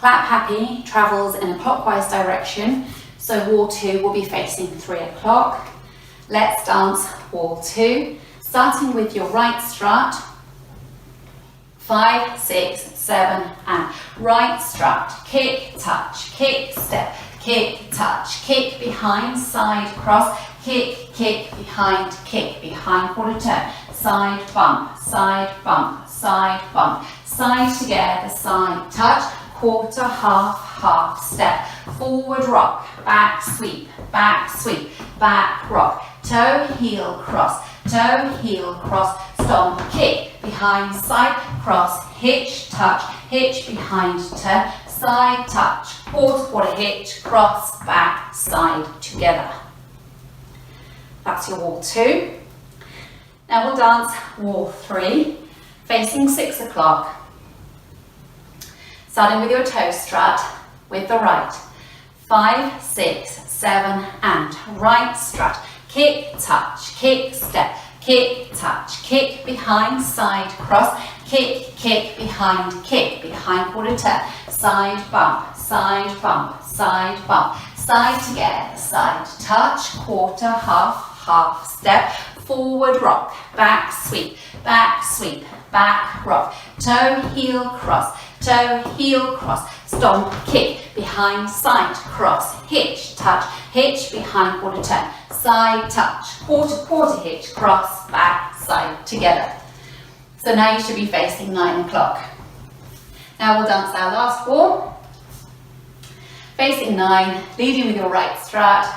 Clap happy travels in a clockwise direction, so wall 2 will be facing 3 o'clock. Let's dance wall 2, starting with your right strut. 5, 6, 7, and right strut, kick, touch, kick, step, kick, touch, kick behind, side, cross, kick, kick, behind, quarter turn, side, bump, side, bump, side, bump, side together, side, touch, quarter, half, half, step, forward rock, back sweep, back rock, toe, heel, cross, stomp, kick, behind, side, cross, hitch, touch, hitch, behind, turn, side, touch, quarter, hitch, cross, back, side, together. That's your wall 2. Now we'll dance wall 3, facing 6 o'clock. Starting with your toe strut with the right. 5, 6, 7, and right strut. Kick, touch, kick, step, kick, touch, kick, behind, side, cross, kick, kick, behind, quarter turn, side, bump, side, bump, side, bump, side together, side, touch, quarter, half, half, step, forward rock, back sweep, back rock, toe, heel, cross, stomp, kick, behind, side, cross, hitch, touch, hitch, behind, quarter turn, side, touch, quarter, hitch, cross, back, side, together. So now you should be facing 9 o'clock. Now we'll dance our last wall. Facing 9, leading with your right strut.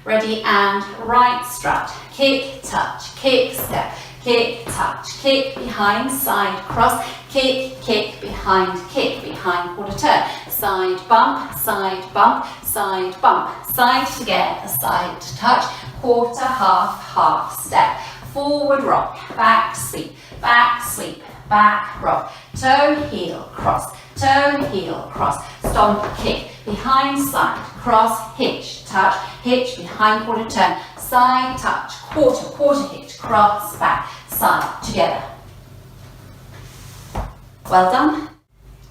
Ready, and right strut, kick, touch, kick, step, kick, touch, kick, behind, side, cross, kick, kick, behind, quarter turn, side, bump, side, side together, side, touch, quarter, half, half, step, forward rock, back sweep, back rock, toe, heel, cross, stomp, kick, behind, side, cross, hitch, touch, hitch, behind, quarter turn, side, touch, quarter, hitch, cross, back, side, together. Well done.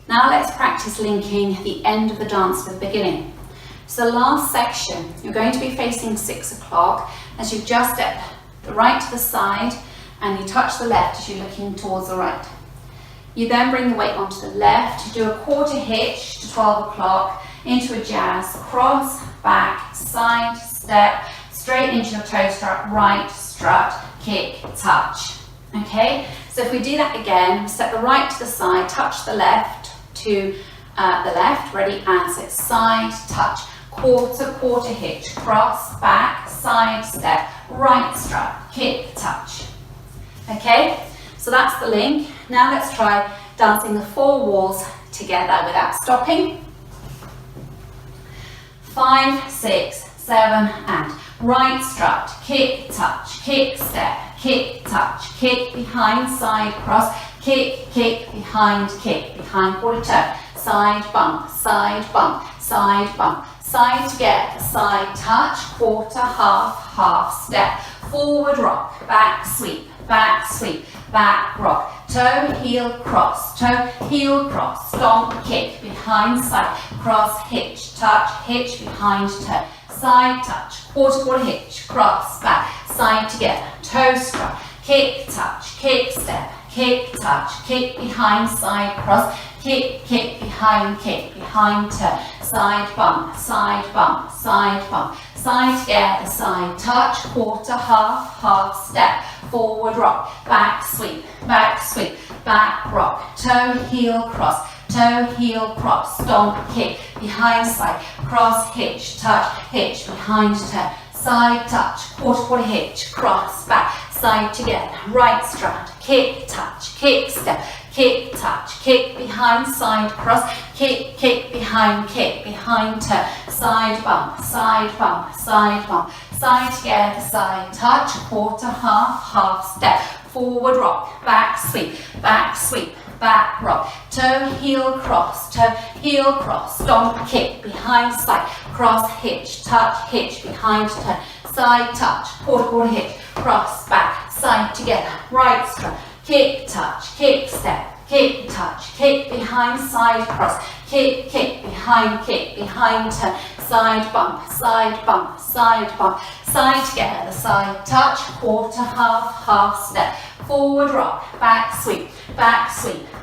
Now let's practice linking the end of the dance with the beginning. So the last section, you're going to be facing 6 o'clock as you just step the right to the side and you touch the left as you're looking towards the right. You then bring the weight onto the left, you do a quarter hitch to 12 o'clock into a jazz, cross, back, side, step, straight into your toe strut, right strut, kick, touch. Okay, so if we do that again, step the right to the side, touch the left to the left, ready, and so it's side, touch, quarter, hitch, cross, back, side, step, right strut, kick, touch. Okay, so that's the link. Now let's try dancing the 4 walls together without stopping. 5, 6, 7, and right strut, kick, touch, kick, step, kick, touch, kick, behind, side, cross, kick, kick, behind, quarter turn, side, bump, side together, side, touch, quarter, half, step, forward rock, back sweep, back rock, toe, heel, cross, stomp, kick, behind, side, cross, hitch, touch, hitch, behind, turn, side, touch, quarter, hitch, cross, back, side together, toe strut, kick, touch, kick, step, kick, touch, kick, behind, side, cross, kick, behind, turn, side, bump, side together, side, touch, quarter, half, step, forward rock, back sweep, back rock, toe, heel, cross, stomp, kick, behind, side, cross, hitch, touch, hitch, behind, turn, side, touch, quarter, hitch, cross, back, side together, right strut, kick, touch, kick, step, kick, touch, kick, behind, side, cross, kick, behind, turn, side, bump, side together, side, touch, quarter, half, step, forward rock, back sweep, back rock, toe, heel, cross, stomp, kick, behind, side, cross, hitch, touch, hitch, behind, turn, side, touch, quarter, hitch, cross, back, side together, right strut, kick, touch, kick, step, kick, touch, kick, behind, side, cross, kick, kick, behind, turn, side bump, side bump, side bump, side together, side touch, quarter, half step, forward rock, back sweep,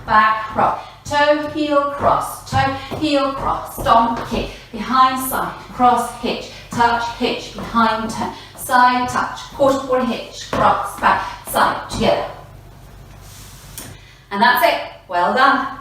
back rock, toe, heel, cross, stomp, kick, behind, side, cross, hitch, touch, hitch, behind, turn, side touch, quarter hitch, cross, back, side, together. And that's it. Well done.